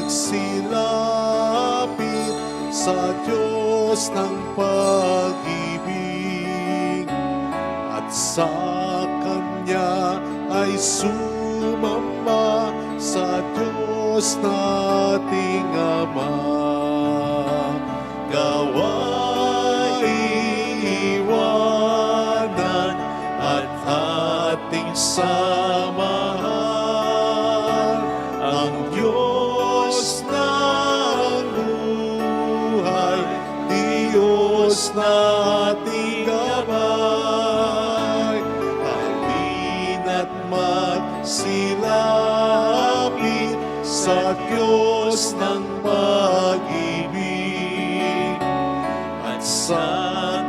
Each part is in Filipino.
magsilapit sa Diyos ng pag-ibig at sa Kanya ay sumamba sa Diyos nating Ama. Gawain iwanan at ating samahan ang Diyos ng buhay, Diyos nating gabay. Halina't magsilapit sa Diyos ng pag-ibig at sa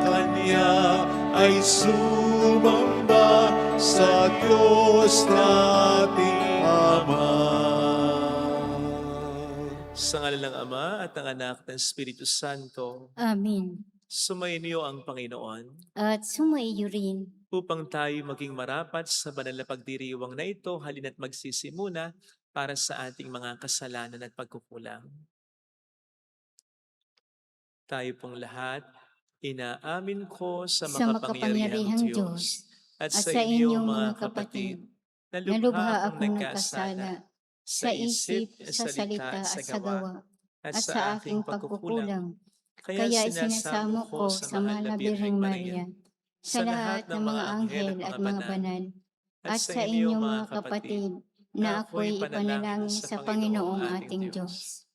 Kanya ay sumamba sa Diyos nating Ama. Sa ngalan ng Ama at ng Anak at ng Espiritu Santo. Amen. Sumainyo ang Panginoon At sumaiyo rin. upang tayo maging marapat sa banal na pagdiriwang na ito. Halina't magsisimuna para sa ating mga kasalanan at pagkukulang. Tayo pong lahat, inaamin ko sa makapangyarihang Diyos at sa inyong mga kapatid na lubha akong nagkasala sa isip, sa salita, at sa gawa, at sa aking pagkukulang. Kaya sinasamo ko sa mahal na Birheng Maria, sa lahat ng mga anghel at mga banal, at sa inyong mga kapatid, na ako'y ipanalangin sa Panginoong ating Diyos.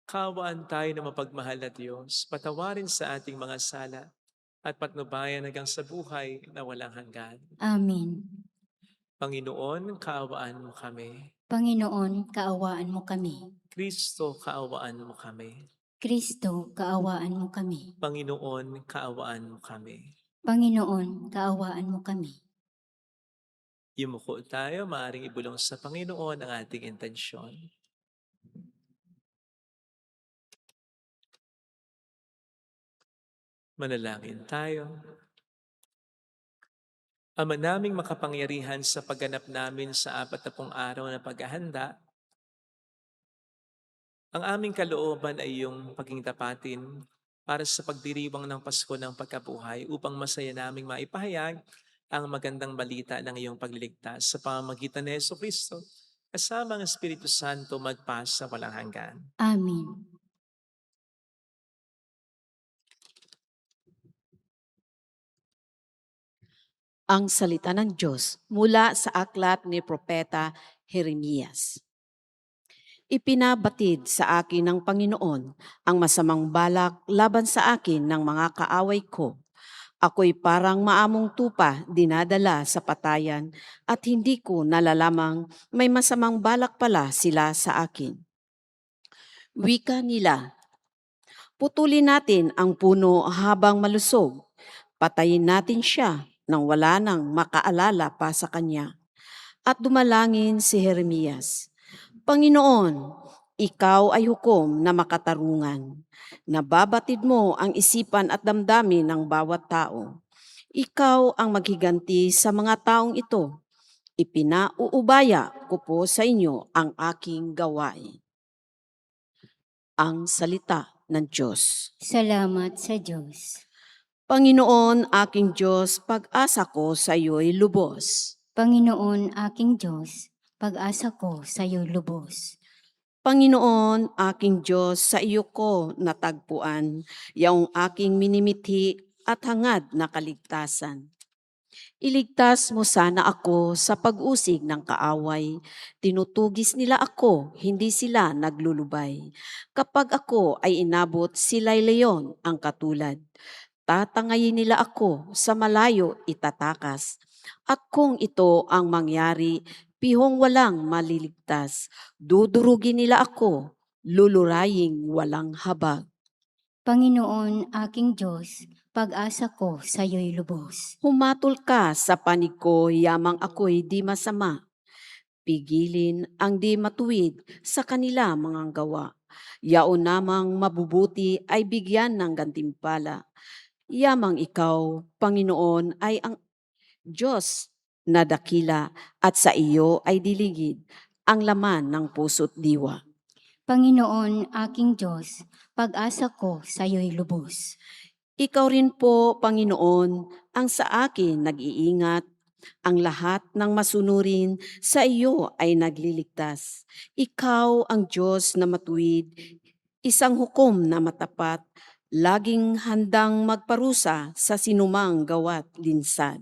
Kawaan tayo na mapagmahal na Diyos, patawarin sa ating mga sala, at patnubayan hanggang sa buhay na walang hanggan. Amen. Panginoon, kaawaan mo kami. Panginoon, kaawaan mo kami. Kristo, kaawaan mo kami. Kristo, kaawaan mo kami. Panginoon, kaawaan mo kami. Panginoon, kaawaan mo kami. Yumuko tayo, maaaring ibulong sa Panginoon ang ating intensyon. Manalangin tayo. Ama naming makapangyarihan sa pagganap namin sa 40 araw na paghahanda, ang aming kalooban ay iyong paging tapatin para sa pagdiriwang ng Pasko ng pagkabuhay upang masaya naming maipahayag ang magandang balita ng iyong pagliligtas sa pamamagitan ni Jesucristo kasama ang Espiritu Santo magpasa walang hanggan. Amen. Ang salita ng Diyos mula sa aklat ni Propeta Jeremias. Ipinabatid sa akin ng Panginoon ang masamang balak laban sa akin ng mga kaaway ko. Ako'y parang maamong tupa dinadala sa patayan at hindi ko nalalamang may masamang balak pala sila sa akin. Wika nila, putulin natin ang puno habang malusog. Patayin natin siya nang wala nang makaalala pa sa kanya. At dumalangin si Jeremias, Panginoon, ikaw ay hukom na makatarungan. Nababatid mo ang isipan at damdamin ng bawat tao. Ikaw ang maghiganti sa mga taong ito. Ipinauubaya ko po sa inyo ang aking gawain. Ang salita ng Diyos. Salamat sa Diyos. Panginoon, aking Diyos, pag-asa ko sa iyo'y lubos. Panginoon, aking Diyos, pag-asa ko sa iyo lubos. Panginoon, aking Diyos, sa iyo ko natagpuan, yaong aking minimithi at hangad na kaligtasan. Iligtas mo sana ako sa pag-usig ng kaaway. Tinutugis nila ako, hindi sila naglulubay. Kapag ako ay inabot, sila'y leyon ang katulad. Tatangayin nila ako, sa malayo itatakas. At kung ito ang mangyari, pihong walang maliligtas. Dudurugin nila ako, luluraying walang habag. Panginoon, aking Diyos, pag-asa ko sa iyo'y lubos. Humatol ka sa panig ko, yamang ako'y di masama. Pigilin ang di matuwid sa kanila mga gawa. Yaon namang mabubuti ay bigyan ng gantimpala. Yamang ikaw, Panginoon, ay ang Diyos na dakila at sa iyo ay diligid ang laman ng puso't diwa. Panginoon aking Diyos, pag-asa ko sa iyo'y lubos. Ikaw rin po, Panginoon, ang sa akin nag-iingat. Ang lahat ng masunurin sa iyo ay nagliligtas. Ikaw ang Diyos na matuwid, isang hukom na matapat, laging handang magparusa sa sinumang gawa't linsad.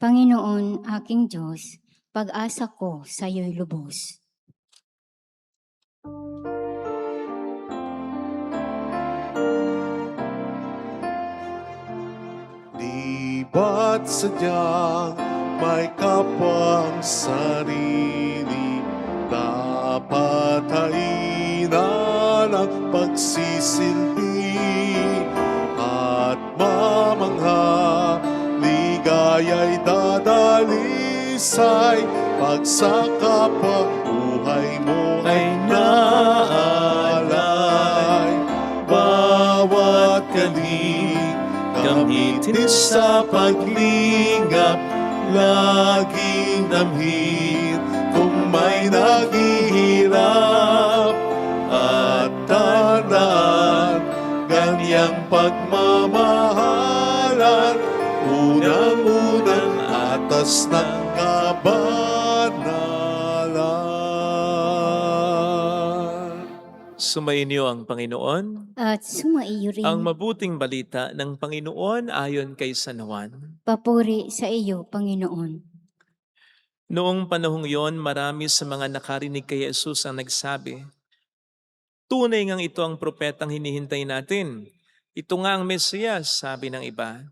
Panginoon aking Diyos, pag-asa ko sa iyo'y lubos. Di ba't sadyang may kapwang sarili, dapat hainan ang pagsisilbi at mamangha, ligaya'y dadalisay pag sa kapwang buhay mo ay naalay. Bawat kaling gamitin sa paglingap, laging damhin kung may naghihirap. At tandaan, ganyang pagmamahalan, unang-unang atas ng kabanalan. Sumainyo ang Panginoon. At sumaiyo rin. Ang mabuting balita ng Panginoon ayon kay San Juan. Papuri sa iyo, Panginoon. Noong panahong yon, marami sa mga nakarinig kay Jesus ang nagsabi, "Tunay ngang ito ang propetang hinihintay natin. Ito nga ang Mesiyas," sabi ng iba.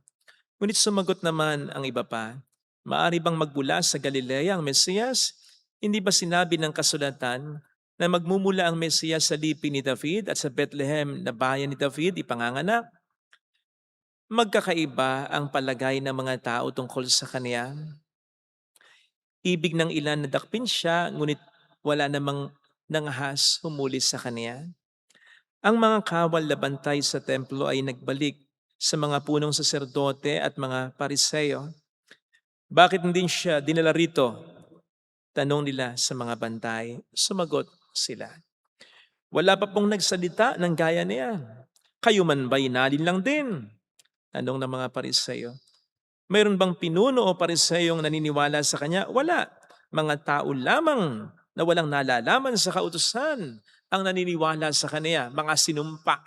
Ngunit sumagot naman ang iba pa, "Maari bang magbula sa Galilea ang Mesiyas? Hindi ba sinabi ng kasulatan na magmumula ang Mesiyas sa lipi ni David at sa Bethlehem na bayan ni David ipanganganak?" Magkakaiba ang palagay ng mga tao tungkol sa kanya. Ibig ng ilan na dakpin siya, ngunit wala namang nangahas humuli sa kanya. Ang mga kawal na bantay sa templo ay nagbalik sa mga punong saserdote at mga pariseyo. "Bakit hindi siya dinala rito?" tanong nila sa mga bantay. Sumagot sila, "Wala pa pong nagsalita ng gaya niya. Kayo man ba'y nalin lang din?" Tanong ng mga pariseyo. "Mayroon bang pinuno o pariseyong naniniwala sa kanya?" "Wala. Mga tao lamang na walang nalalaman sa kautusan ang naniniwala sa kanya, mga sinumpa."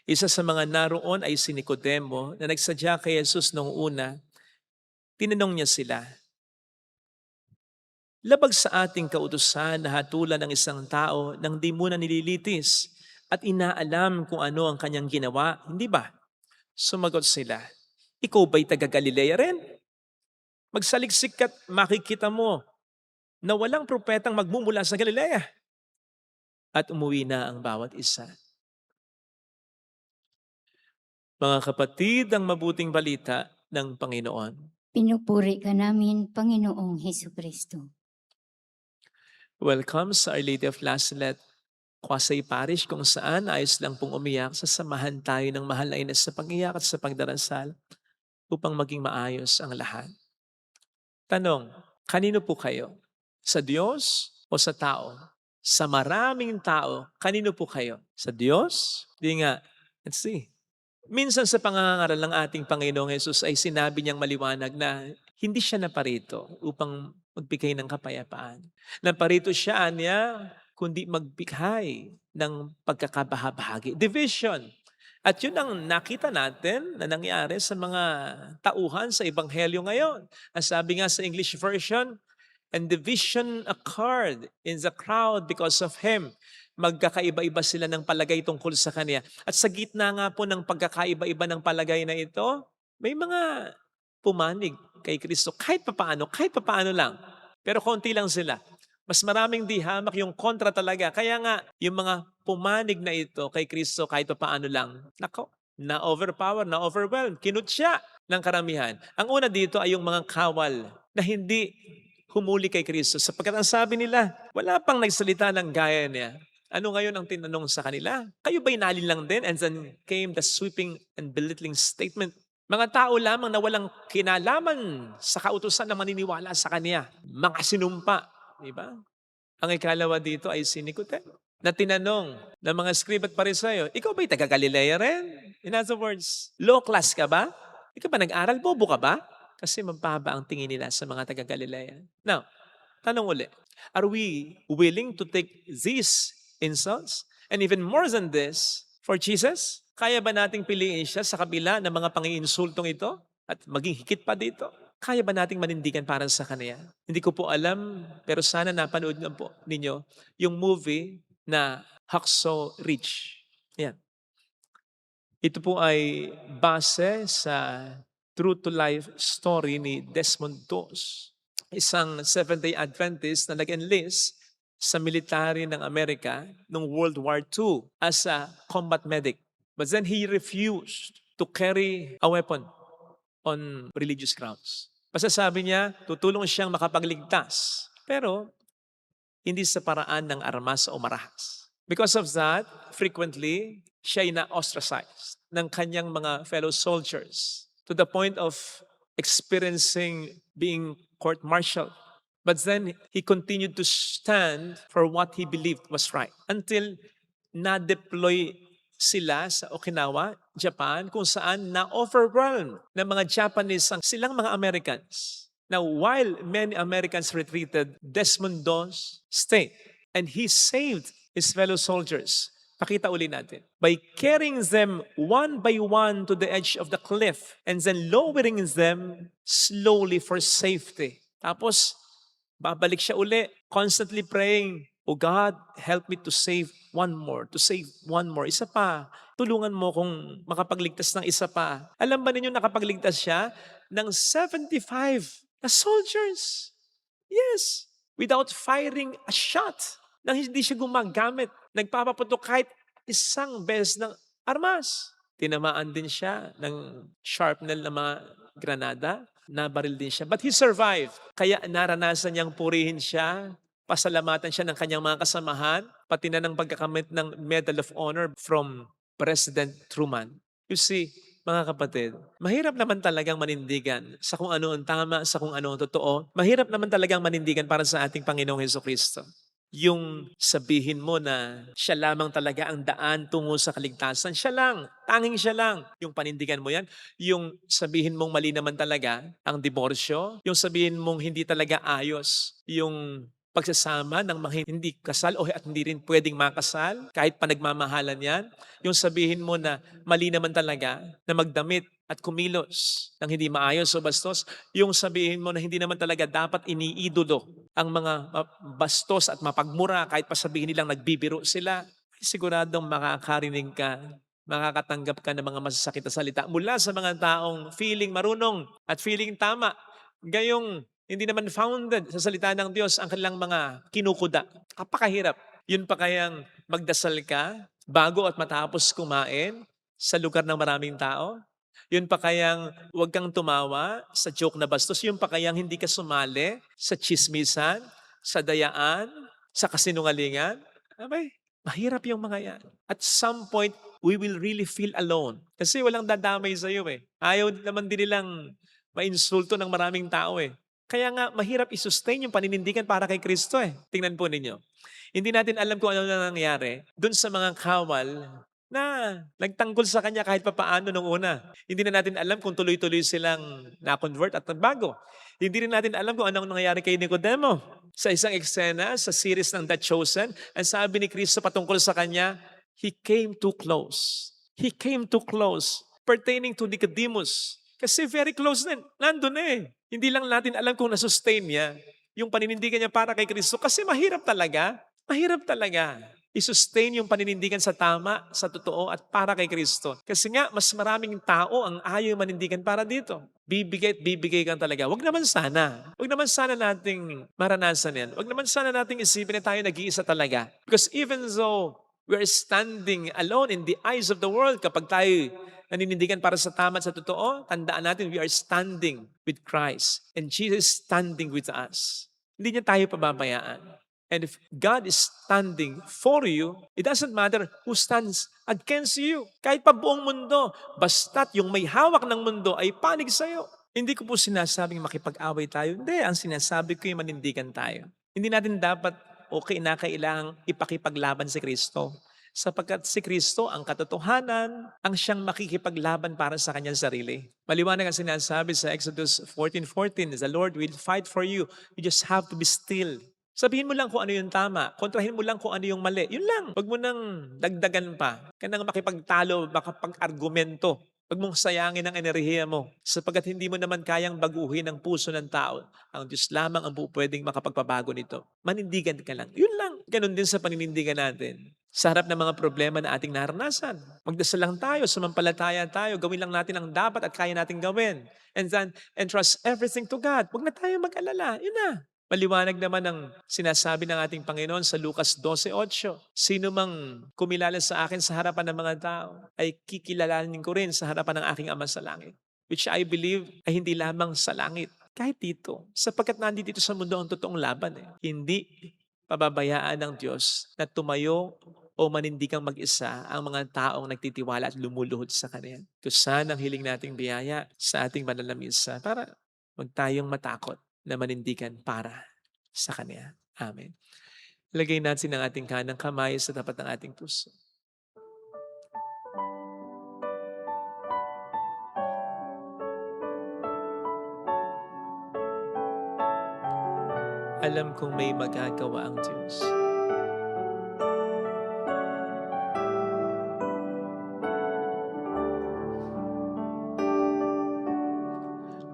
Isa sa mga naroon ay si Nicodemo na nagsadya kay Jesus noong una. Tinanong niya sila, "Labag sa ating kautusan na hatulan ng isang tao nang di muna nililitis at inaalam kung ano ang kanyang ginawa, hindi ba?" Sumagot sila, "Ikaw ba'y taga Galilea rin? Magsaliksik at makikita mo na walang propetang magmumula sa Galilea." At umuwi na ang bawat isa. Mga kapatid, ang mabuting balita ng Panginoon. Pinupuri ka namin, Panginoong Hesukristo. Welcome sa Our Lady of Lasalet, Quasay Parish, kung saan ayos lang pong umiyak, sasamahan tayo ng mahal na Ina sa pag-iyak at sa pagdarasal upang maging maayos ang lahat. Tanong, kanino po kayo? Sa Diyos o sa tao? Sa maraming tao, kanino po kayo? Sa Diyos? Di nga. Let's see. Minsan sa pangangaral ng ating Panginoong Hesus ay sinabi niyang maliwanag na hindi siya naparito upang magbigay ng kapayapaan. Naparito siya niya kundi magbigay ng pagkakabahabahagi. Division. At yun ang nakita natin na nangyari sa mga tauhan sa Ebanghelyo ngayon. Ang sabi nga sa English version, "And division occurred in the crowd because of him." Magkakaiba-iba sila ng palagay tungkol sa kanya. At sa gitna nga po ng pagkakaiba-iba ng palagay na ito, may mga pumanig kay Kristo kahit papaano lang. Pero konti lang sila. Mas maraming di hamak yung kontra talaga. Kaya nga, yung mga pumanig na ito kay Kristo kahit papaano lang, nako, na-overpower, na-overwhelmed, kinut siya ng karamihan. Ang una dito ay yung mga kawal na hindi humuli kay Kristo. Sapagkat ang sabi nila, wala pang nagsalita ng gaya niya. Ano ngayon ang tinanong sa kanila? Kayo ba'y nalin lang din? And then came the sweeping and belittling statement. Mga tao lamang na walang kinalaman sa kautusan na maniniwala sa kanya. Mga sinumpa. Diba? Ang ikalawa dito ay si Nicodemo na tinanong ng mga scribe at Pariseo, ikaw ba'y taga-Galilea rin? In other words, low class ka ba? Ikaw ba nag-aral? Bobo ka ba? Kasi mababa ang tingin nila sa mga taga-Galilea. Now, tanong uli, are we willing to take these insults and even more than this for Jesus? Kaya ba nating piliin siya sa kabila ng mga pangiinsultong ito at maging higit pa dito? Kaya ba nating manindigan para sa Kanya? Hindi ko po alam, pero sana napanood na po ninyo yung movie na Hacksaw Ridge. Yan. Ito po ay base sa true-to-life story ni Desmond Doss, isang Seventh-day Adventist na nag-enlist sa military ng Amerika noong World War II as a combat medic. But then he refused to carry a weapon on religious grounds. Basta sabi niya, tutulong siyang makapagligtas. Pero, hindi sa paraan ng armas o marahas. Because of that, frequently, siya ay na-ostracized ng kanyang mga fellow soldiers to the point of experiencing being court-martialed. But then, he continued to stand for what he believed was right until na-deploy sila sa Okinawa, Japan, kung saan na-overwhelmed ng mga Japanese silang mga Americans. Now, while many Americans retreated, Desmond Doss stayed and he saved his fellow soldiers. Pakita uli natin. By carrying them one by one to the edge of the cliff and then lowering them slowly for safety. Tapos, babalik siya uli, constantly praying, "Oh God, help me to save one more, to save one more." Isa pa, tulungan mo kung makapagligtas ng isa pa. Alam ba ninyo nakapagligtas siya ng 75 na soldiers? Yes, without firing a shot. Nang hindi siya gumagamit, nagpapaputok kahit isang beses ng armas. Tinamaan din siya ng sharpnel na mga granada, nabaril din siya. But he survived. Kaya naranasan niyang purihin siya, pasalamatan siya ng kanyang mga kasamahan, pati na ng pagkakamit ng Medal of Honor from President Truman. You see, mga kapatid, mahirap naman talagang manindigan sa kung ano ang tama, sa kung ano ang totoo. Mahirap naman talagang manindigan para sa ating Panginoong Hesukristo. Yung sabihin mo na siya lamang talaga ang daan tungo sa kaligtasan, siya lang, tanging siya lang. Yung panindigan mo yan, yung sabihin mong mali naman talaga ang diborsyo, yung sabihin mong hindi talaga ayos, yung pagsasama ng mga hindi kasal o at hindi rin pwedeng makasal, kahit pa nagmamahalan yan, yung sabihin mo na mali naman talaga na magdamit at kumilos ng hindi maayos o bastos, yung sabihin mo na hindi naman talaga dapat iniidolo ang mga bastos at mapagmura kahit pa sabihin nilang nagbibiro sila, ay siguradong makakarinig ka, makakatanggap ka ng mga masasakit na salita mula sa mga taong feeling marunong at feeling tama. Gayong hindi naman founded sa salita ng Diyos ang kanilang mga kinukuda. Kapakahirap. Yun pa kayang magdasal ka bago at matapos kumain sa lugar ng maraming tao? Yun pa kayang huwag kang tumawa sa joke na bastos? Yun pa kayang hindi ka sumali sa chismisan, sa dayaan, sa kasinungalingan? Abay, mahirap yung mga yan. At some point, we will really feel alone. Kasi walang dadamay sa iyo eh. Ayaw naman din nilang mainsulto ng maraming tao eh. Kaya nga, mahirap i-sustain yung paninindigan para kay Kristo eh. Tingnan po ninyo. Hindi natin alam kung ano na nangyari dun sa mga kawal na nagtanggol sa kanya kahit papaano nung una. Hindi na natin alam kung tuloy-tuloy silang na-convert at nagbago. Hindi rin natin alam kung anong nangyari kay Nicodemo. Sa isang eksena, sa series ng The Chosen, ang sabi ni Kristo patungkol sa kanya, He came too close. He came too close pertaining to Nicodemus. Kasi very close din. Nandun eh. Hindi lang natin alam kung nasustain niya yung paninindigan niya para kay Kristo. Kasi mahirap talaga. Mahirap talaga i-sustain yung paninindigan sa tama, sa totoo, at para kay Kristo. Kasi nga, mas maraming tao ang ayaw manindigan para dito. Bibigay at bibigay kang talaga. Wag naman sana. Wag naman sana nating maranasan yan. Wag naman sana nating isipin na tayo nag-iisa talaga. Because even though we are standing alone in the eyes of the world, kapag tayo naninindigan para sa tama at sa totoo, tandaan natin we are standing with Christ. And Jesus is standing with us. Hindi niya tayo pababayaan. And if God is standing for you, it doesn't matter who stands against you. Kahit pa buong mundo, basta't yung may hawak ng mundo ay panig sa'yo. Hindi ko po sinasabing makipag-away tayo. Hindi, ang sinasabi ko yung manindigan tayo. Hindi natin dapat o kinakailangang ipakipaglaban si Kristo. Sapagkat si Kristo ang katotohanan, ang siyang makikipaglaban para sa kanyang sarili. Maliwanag ang sinasabi sa Exodus 14:14, the Lord will fight for you. You just have to be still. Sabihin mo lang kung ano yung tama. Kontrahin mo lang kung ano yung mali. Yun lang. Huwag mo nang dagdagan pa. Kaya nang makipagtalo, makapag-argumento. Huwag mong sayangin ang enerhiya mo. Sapagkat hindi mo naman kayang baguhin ang puso ng tao. Ang Diyos lamang ang pwedeng makapagpabago nito. Manindigan ka lang. Yun lang. Ganon din sa paninindigan natin. Sa harap ng mga problema na ating naranasan. Magdasal lang tayo, sumampalataya tayo, gawin lang natin ang dapat at kaya nating gawin. And then, entrust everything to God. Huwag na tayo mag-alala. Yun na. Maliwanag naman ang sinasabi ng ating Panginoon sa Lucas 12:8. Sino mang kumilala sa akin sa harapan ng mga tao, ay kikilalanin ko rin sa harapan ng aking Ama sa langit. Which I believe ay hindi lamang sa langit. Kahit dito. Sapagkat nandito sa mundo ang totoong laban. Hindi pababayaan ng Diyos na tumayo o manindigang mag-isa ang mga taong nagtitiwala at lumuluhod sa Kanya. Ito sana ang hiling nating biyaya sa ating banal na misa para huwag tayong matakot na manindigan para sa Kanya. Amen. Lagay natin ang ating kanang kamay sa tapat ng ating puso. Alam kong may magagawa ang Diyos.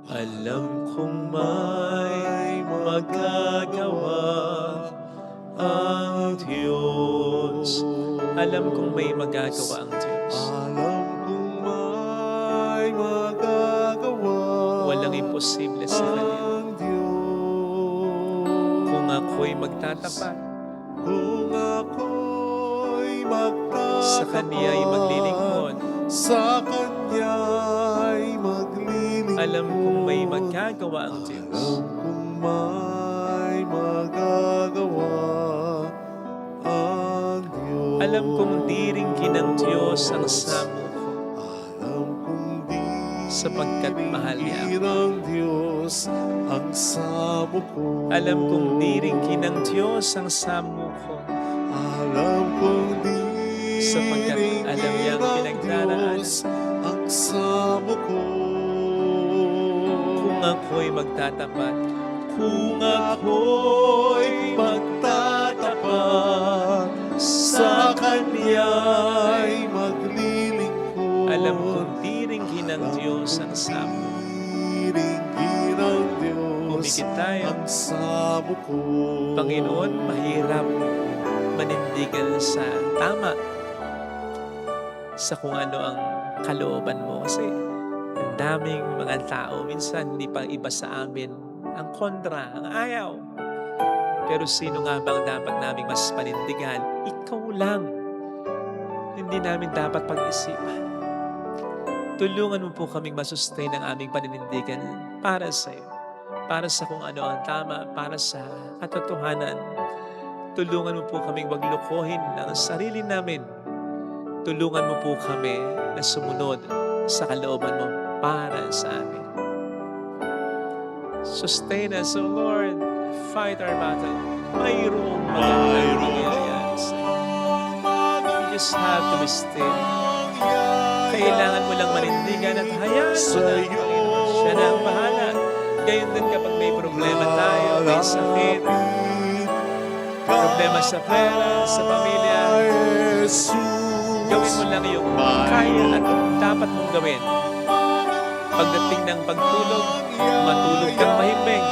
Alam kong may magagawa ang Diyos. Alam kong may magagawa ang Diyos. Alam kong may magagawa Walang imposible sa Kanya. ang Diyos. Kung ako'y magtatapat, Kung ako'y magtatapat sa Kanya'y maglilingkod, sa Kanya'y maglilingkod. alam kong may magagawa ang Diyos. Alam kong may magagawa ang Diyos. Alam kong diringkin ng Diyos ang samo ko, Alam kong sapagkat mahal niya ako. ng Diyos ang samo ko. Alam kong diringkin ng Diyos ang samo ko, Alam kong sapagkat alam niya ang pinagdaraanan. Diyos ang samo ko. Kung ako'y magtatapat, Kung ako'y magtatapat sa Kanya'y maglilingkod. alam kong diringkin ng Diyos ang samo. Diringgin ng Diyos Pumikit tayo. ang samo ko. Panginoon, mahirap manindigan sa tama sa kung ano ang kalooban mo. Kasi ang daming mga tao, minsan hindi pa iba sa amin ang kontra, ang ayaw. Pero sino nga bang dapat naming mas panindigan? Ikaw lang. Hindi namin dapat pag-isipan. Tulungan mo po kaming masustain ang aming paninindigan para sa iyo. Para sa kung ano ang tama, para sa katotohanan. Tulungan mo po kaming wag lukohin ang sarili namin. Tulungan mo po kami na sumunod sa kalooban mo para sa amin. Sustain us, O Lord. Fight our battle. Mayroong magandang mangyayari sa iyo. You just have to be still. Kailangan mo lang manindigan at hayaan mo na ang Panginoon. Siya na ang bahala. Gayon din kapag may problema tayo, may sakit, problema sa pera, sa pamilya, gawin mo lang yung kaya at dapat mong gawin. Pagdating ng pagtulog, matulog kang mahimbing.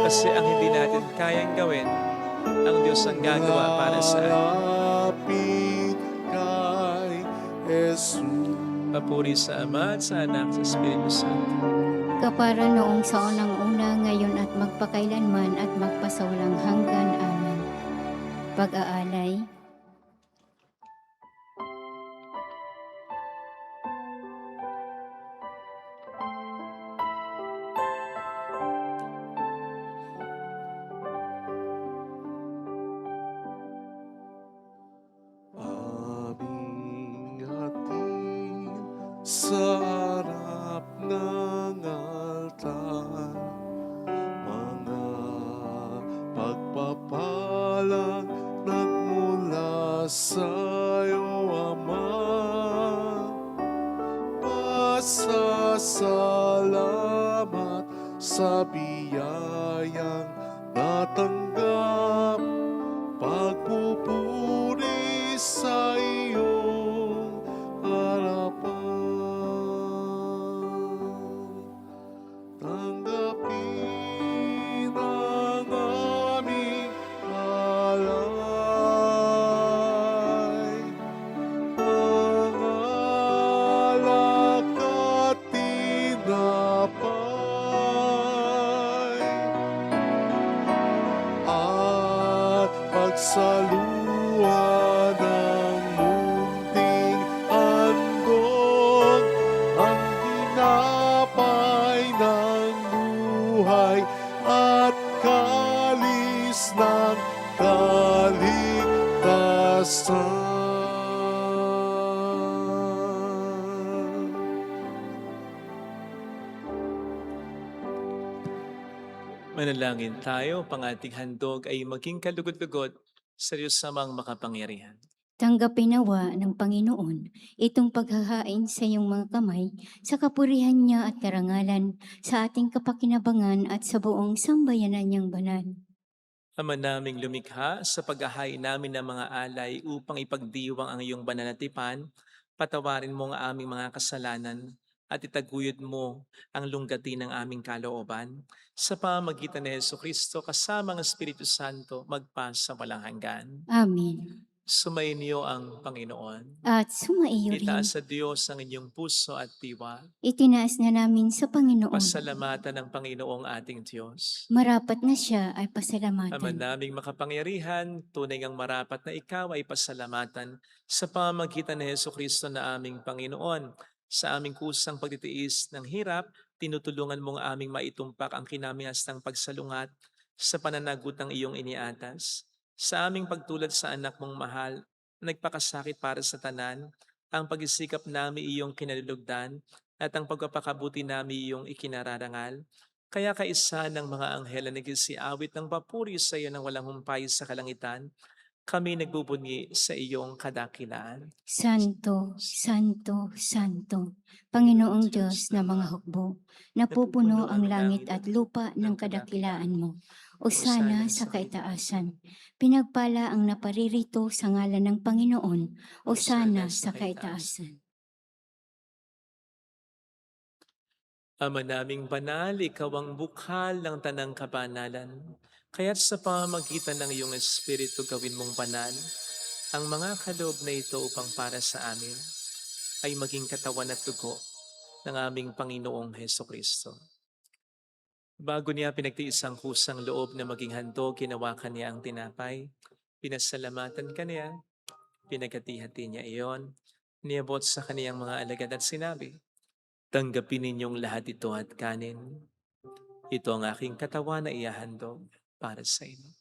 Kasi ang hindi natin kayang gawin, ang Diyos ang gagawa para sa atin. Papuri sa Ama at sa Anak at sa Espiritu Santo. Kapara noong sa unang-una, ngayon at magpakailanman at magpasawalang hanggan. Amen. Pag-aalay. Aming hatid sa harap ng altar, mga sa'yo, Ama, pasasalamat sa biyayang natanggap, pagpupuri sa iyong harapan. Tanggapin ang aming alay, ang alak at tinapay, at pagsaluhan ng munting handog, ang tinapay ng buhay at kalis ng kaligtasan. Manalangin tayo, pang ating handog ay maging kalugod-lugod sa Diyos samang makapangyarihan. Tanggapin nawa ng Panginoon itong paghahain sa iyong mga kamay sa kapurihan niya at karangalan sa ating kapakinabangan at sa buong sambayanan niyang banal. Ama naming lumikha, sa paghahain namin ng mga alay upang ipagdiwang ang iyong banal na tipan, patawarin mo ang aming mga kasalanan at itaguyod mo ang lunggatin ng aming kalooban. Sa pamamagitan ni Jesucristo kasama ang Espiritu Santo, magpa sa walang hanggan. Amen. Sumainyo ang Panginoon. At sumaiyo rin. Itaas sa Diyos ang inyong puso at diwa. Itinaas na namin sa Panginoon. Pasalamatan ng Panginoong ating Diyos. Marapat na siya ay Ama pasalamatan. naming makapangyarihan, tunay ngang marapat na ikaw ay pasalamatan sa pamamagitan ni Jesucristo na aming Panginoon. Sa aming kusang pagtitiis ng hirap, tinutulungan mong aming maitumpak ang kinamihastang pagsalungat sa pananagot ng iyong iniatas. Sa aming pagtulad sa anak mong mahal, na nagpakasakit para sa tanan, ang pag-isikap namin iyong kinalulugdan at ang pagpapakabuti namin iyong ikinararangal. Kaya kaisa ng mga anghel na nagsiawit ng papuri sa iyo ng walang humpay sa kalangitan, kami nagbubunyi sa iyong kadakilaan. Santo, Santo, Santo, Panginoong Diyos na mga hukbo, napupuno ang langit at lupa ng kadakilaan mo. Osana sa kaitaasan. Pinagpala ang naparirito sa ngalan ng Panginoon. Osana sa kaitaasan. Ama naming banal, ikaw ang bukal ng tanang kabanalan. Kaya't sa pamamagitan ng iyong Espiritu gawin mong banal ang mga kaloob na ito upang para sa amin ay maging katawan at dugo ng aming Panginoong Hesukristo. Bago niya pinagtiis ang kusang loob na maging handog, ginawakan niya ang tinapay, pinasalamatan ka niya, pinagati-hati niya iyon, niabot sa kaniyang mga alagad at sinabi, tanggapin ninyong lahat ito at kanin. Ito ang aking katawan na ihahandog para sa inyo.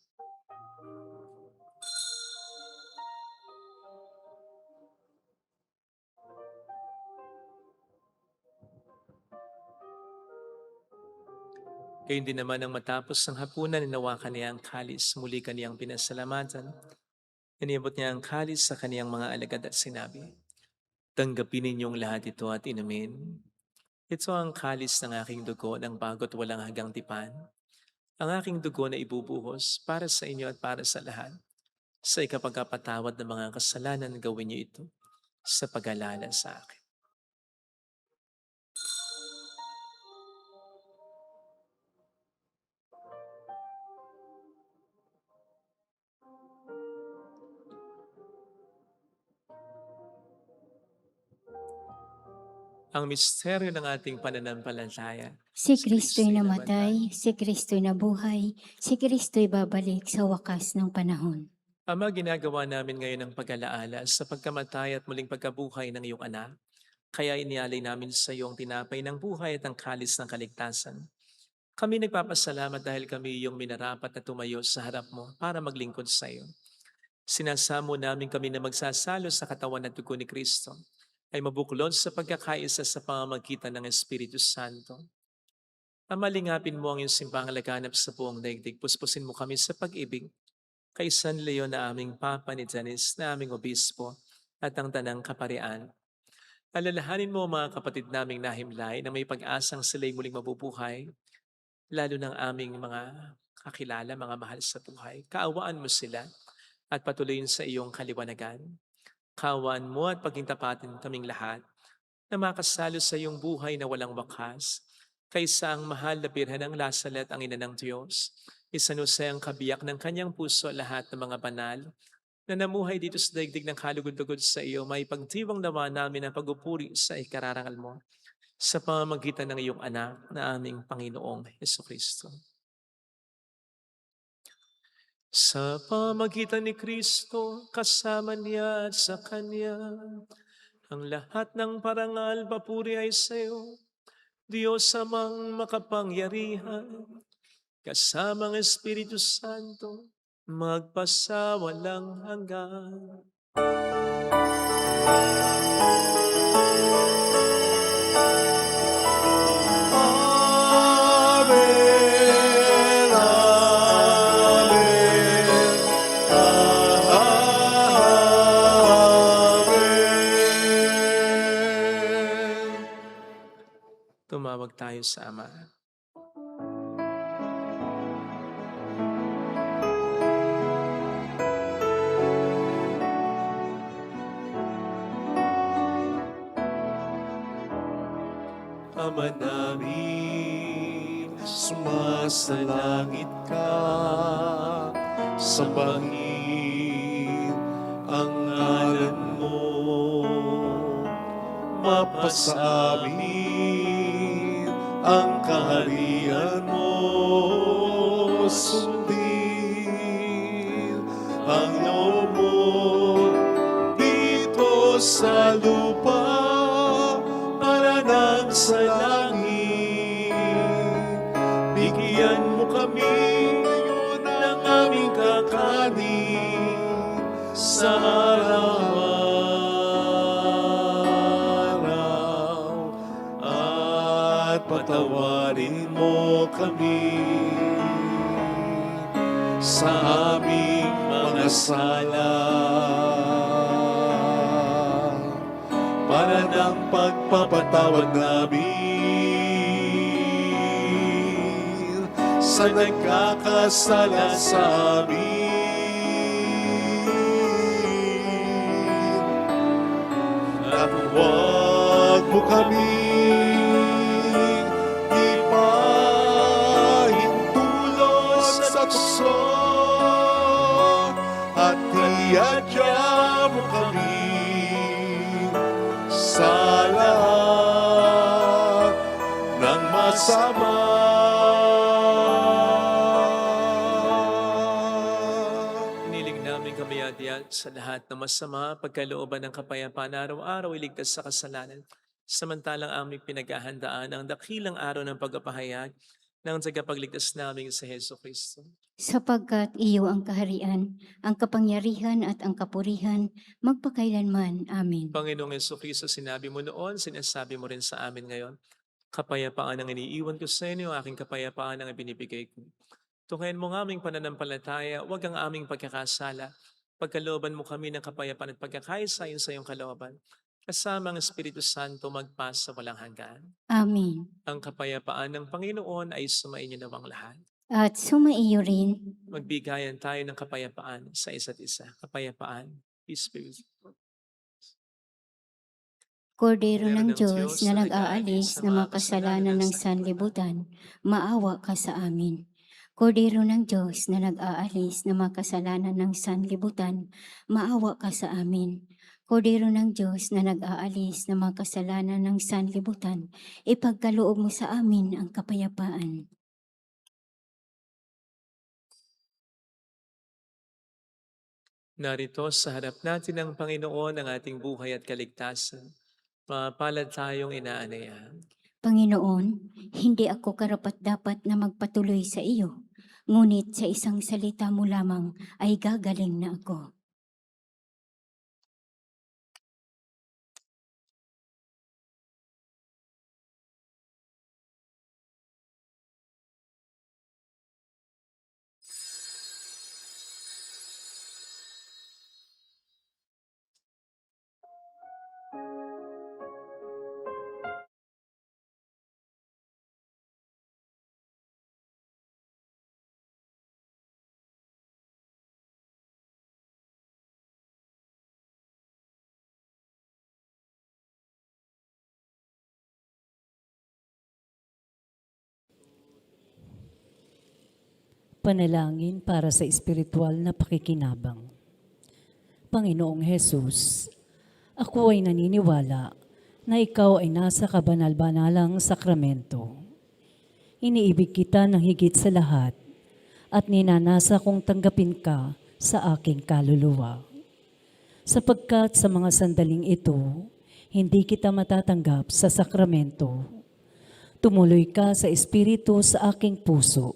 Gayun din naman ang matapos ng hapunan, ninawakan niya ang kalis, muli kaniyang pinasalamatan. Iniabot niya ang kalis sa kaniyang mga alagad at sinabi, tanggapin ninyong lahat ito at inumin. Ito ang kalis ng aking dugo ng bago't walang hanggang tipan. Ang aking dugo na ibubuhos para sa inyo at para sa lahat. Sa ikapagkapatawad ng mga kasalanan, gawin niyo ito sa pag-alala sa akin. Ang misteryo ng ating pananampalataya. Si Kristo'y namatay, si Kristo'y nabuhay, si Kristo'y babalik sa wakas ng panahon. Ama, ginagawa namin ngayon ang pag-alaala sa pagkamatay at muling pagkabuhay ng iyong anak. Kaya inialay namin sa iyo ang tinapay ng buhay at ang kalis ng kaligtasan. Kami nagpapasalamat dahil kami iyong minarapat na tumayo sa harap mo para maglingkod sa iyo. Sinasamo namin kami na magsasalo sa katawan at dugo ni Kristo ay mabuklod sa pagkakaisa sa pamamagitan ng Espiritu Santo. Ama, lingapin mo ang iyong simbahang laganap sa buong daigdig. Puspusin mo kami sa pag-ibig kay San Leon na aming Papa ni Janice na aming Obispo at ang Tanang Kaparian. Alalahanin mo mga kapatid naming nahimlay na may pag-asang sila'y muling mabubuhay, lalo ng aming mga kakilala, mga mahal sa buhay. Kaawaan mo sila at patuloyin sa iyong kaliwanagan. Kaawaan mo at pagintapatin kaming lahat na makasalo sa iyong buhay na walang wakas, kaysa ang mahal na birhen ng Lasalet ang ina ng Diyos. Isanusay ang kabiyak ng kanyang puso lahat ng mga banal na namuhay dito sa daigdig ng kalugod-lugod sa iyo, may pagdiwang nawa namin ang pagupuri sa ikararangal mo sa pamamagitan ng iyong anak na aming Panginoong Hesukristo. Sa pamamagitan ni Kristo, kasama niya at sa Kanya, ang lahat ng parangal, papuri ay sa iyo, Diyos amang makapangyarihan, kasama ang Espiritu Santo, magpasawalang hanggan. Amen, amen, amen. Tumawag tayo sa Ama. Ama namin, sumasalangit ka, sambahin ang ngalan mo, mapasa amin ang kaharian mo, sundin ang loob mo dito sa lupa para nang sa langit. Bigyan mo kami ngayon ng aming kakanin sa araw-araw, at patawarin mo kami sa aming mga sala, para ng pagpapatawad namin sa nagkakasala sa amin. At huwag mo kaming ipahintulot sa tukso, at iadya mo kami sa lahat ng masama. Inilig namin kami adiyat sa lahat ng masama, pagkalooban ng kapayapaan araw-araw, iligtas sa kasalanan. Samantalang aming pinaghahandaan ang dakilang araw ng pagpapahayag ng tagapagligtas namin sa Hesukristo. Sapagkat iyo ang kaharian, ang kapangyarihan at ang kapurihan, magpakailanman. Amen. Panginoong Hesukristo, sinabi mo noon, sinasabi mo rin sa amin ngayon, kapayapaan ang iniiwan ko sa inyo, aking kapayapaan ang ibinibigay ko. Tukayan mo ng aming pananampalataya, huwag ang aming pagkakasala. Pagkalooban mo kami ng kapayapaan at pagkakaisa-ayon sa iyong kalooban. Kasama ang Espiritu Santo magpas sa walang hanggan. Amen. Ang kapayapaan ng Panginoon ay sumainyo nawang lahat. At sumaiyo rin. Magbigayan tayo ng kapayapaan sa isa't isa. Kapayapaan, peace be with you. Kordero ng Diyos na nag-aalis ng mga kasalanan ng sanlibutan, maawa ka sa amin. Kordero ng Diyos na nag-aalis ng mga kasalanan ng sanlibutan, maawa ka sa amin. Kordero ng Diyos na nag-aalis ng mga kasalanan ng sanlibutan, ipagkaloob mo sa amin ang kapayapaan. Narito sa harap natin ng Panginoon ang ating buhay at kaligtasan. Mapalad tayong inaanaya. Panginoon, hindi ako karapat-dapat na magpatuloy sa iyo, ngunit sa isang salita mo lamang ay gagaling na ako. Panalangin para sa espiritual na pakikinabang. Panginoong Hesus, ako ay naniniwala na ikaw ay nasa kabanal-banalang sakramento. Iniibig kita ng higit sa lahat at ninanasa kong tanggapin ka sa aking kaluluwa. Sapagkat sa mga sandaling ito, hindi kita matatanggap sa sakramento. Tumuloy ka sa espiritu sa aking puso.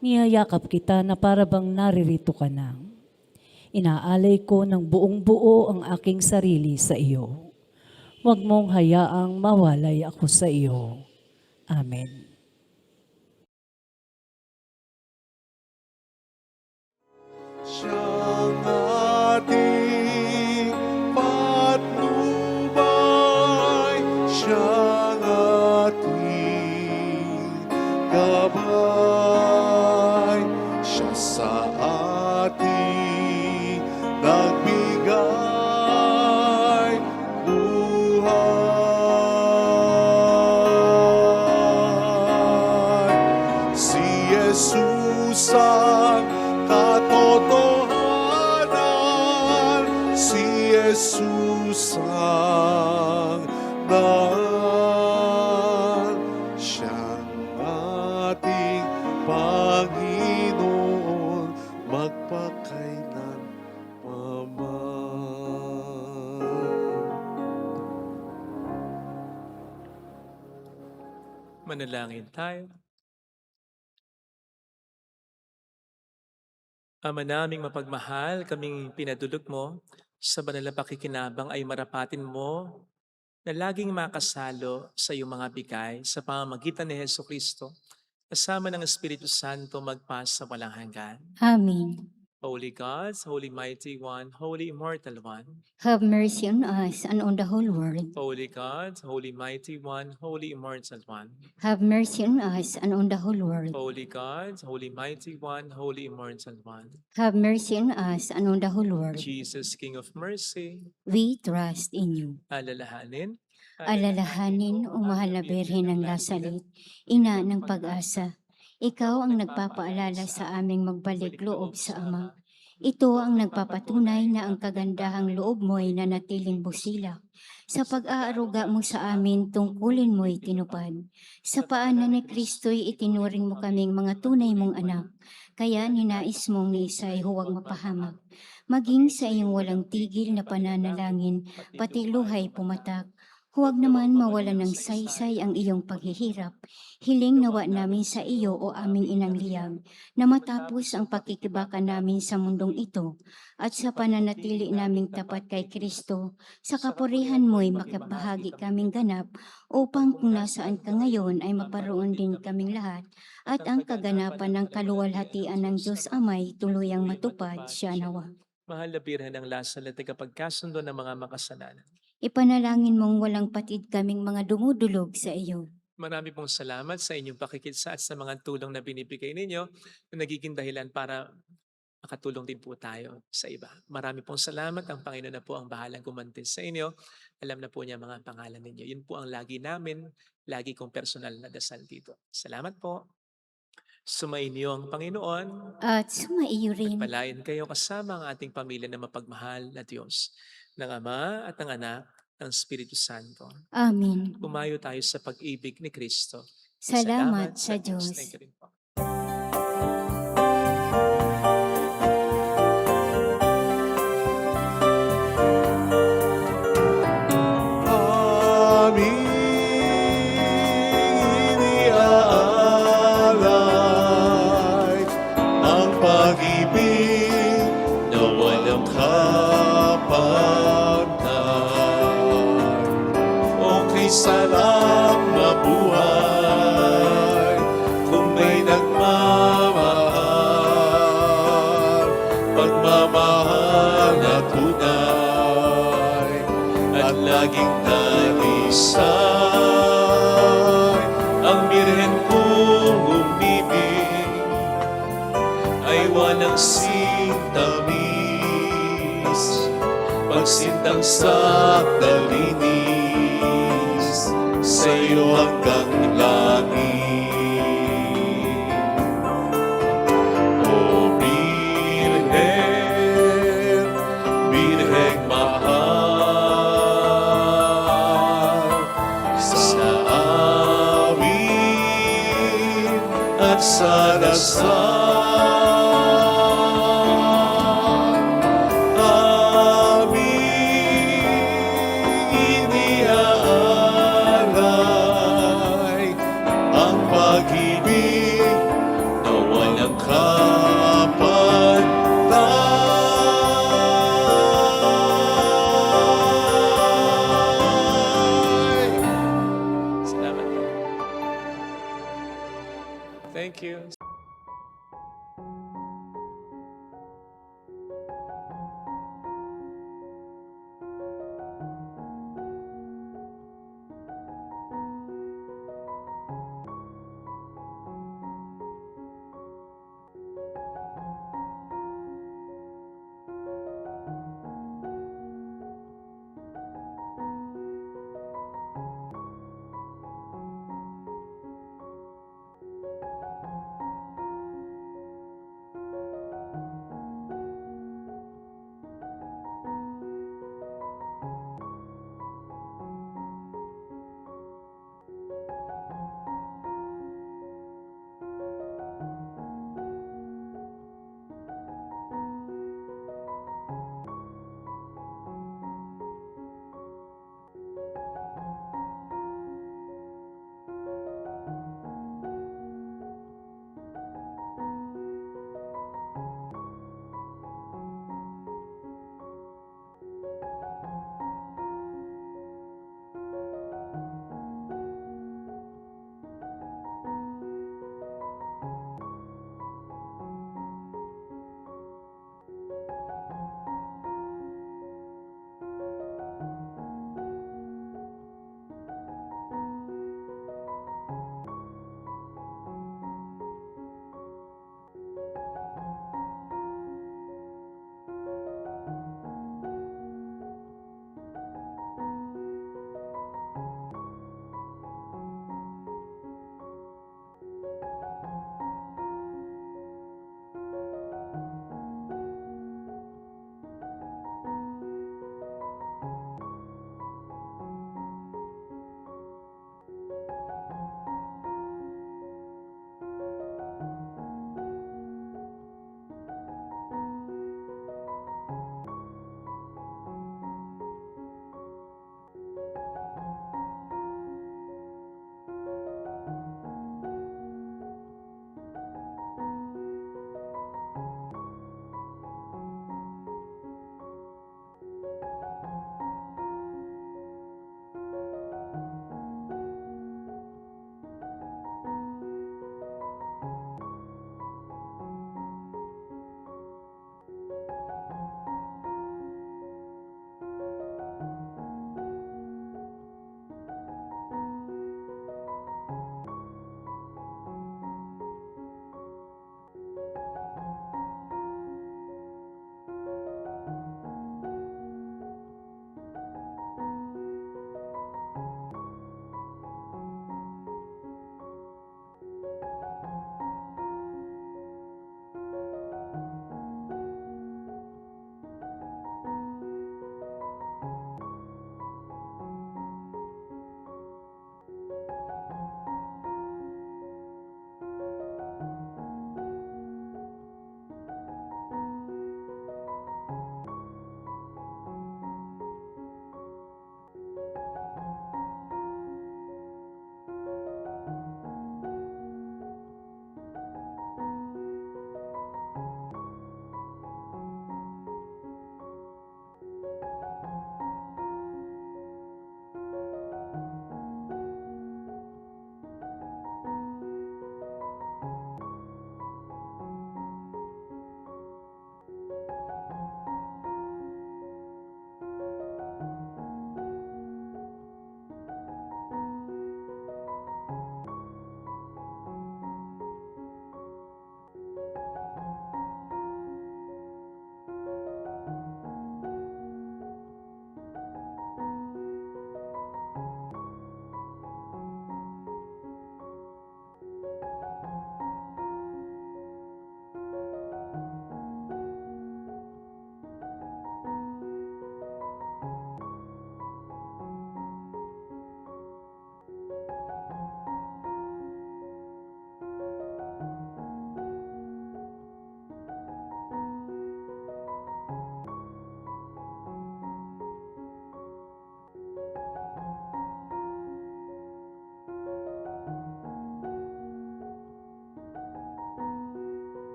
Niyayakap kita na parabang naririto ka na. Inaalay ko ng buong buo ang aking sarili sa iyo. Huwag mong hayaang mawalay ako sa iyo. Amen. Siyang ating patnubay, siyang ating gabay, siya sa ating nagbigay buhay. Si Jesus ang katotohanan, si Jesus ang daan, siyang ating Panginoon magpakailan Manalangin tayo. Ama naming mapagmahal, kaming pinadulog mo, sa banal na pakikinabang ay marapatin mo na laging makasalo sa iyong mga bigay sa pamamagitan ni Jesucristo, kasama ng Espiritu Santo magpas sa walang hanggan. Amen. Holy God, Holy Mighty One, Holy Immortal One, Have mercy on us and on the whole world. Holy God, Holy Mighty One, Holy Immortal One, Have mercy on us and on the whole world. Holy God, Holy Mighty One, Holy Immortal One, Have mercy on us and on the whole world. Jesus, King of Mercy, We trust in you. alalahanin, Alalahanin, o mahal na Birhen ng Lasalit, ina ng pag-asa. Ikaw ang nagpapaalala sa aming magbalik loob sa Ama. Ito ang nagpapatunay na ang kagandahang loob mo'y nanatiling busilak. Sa pag-aaruga mo sa amin, tungkulin mo'y tinupad. Sa paanan ni Kristo'y itinuring mo kaming mga tunay mong anak. Kaya ninais mong ni Isa'y huwag mapahamak. Maging sa iyong walang tigil na pananalangin, pati luhay pumatak. Huwag naman mawala ng saysay ang iyong paghihirap. Hiling nawa namin sa iyo o aming inang liyag, na matapos ang pakikibaka namin sa mundong ito, at sa pananatili naming tapat kay Kristo, sa kapurihan mo'y makabahagi kaming ganap, upang kung nasaan ka ngayon ay maparoon din kaming lahat, at ang kaganapan ng kaluwalhatian ng Diyos Amay tuluyang matupad siya nawa. Mahal na Birhen ng Lasalet, tagapagkasundo ng mga makasalanan. Ipanalangin mong walang patid kaming mga dumudulog sa iyo. Marami pong salamat sa inyong pakikisa at sa mga tulong na binibigay ninyo na nagiging dahilan para makatulong din po tayo sa iba. Marami pong salamat. Ang Panginoon na po ang bahalang gumanti sa inyo. Alam na po niya mga pangalan ninyo. Yun po ang lagi namin, lagi kong personal na dasal dito. Salamat po. Sumainyo ang Panginoon. At sumaiyo rin. Palayan kayo kasama ang ating pamilya na mapagmahal na Diyos, ng Ama at ng Anak, ng Espiritu Santo. Amen. Umayo tayo sa pag-ibig ni Kristo. Salamat sa Diyos. Thank you rin po. Aming iniaalay ang pag-ibig na walang kapantay. Okay, sarap na buhay kung may nagmamahal, pagmamahal na tunay at laging tanisay. Ang Birhen kong umibig ay walang sintamis, pagsintang sa dalinis sa iyo hanggang langit. aming iniaalay ang pag-ibig na walang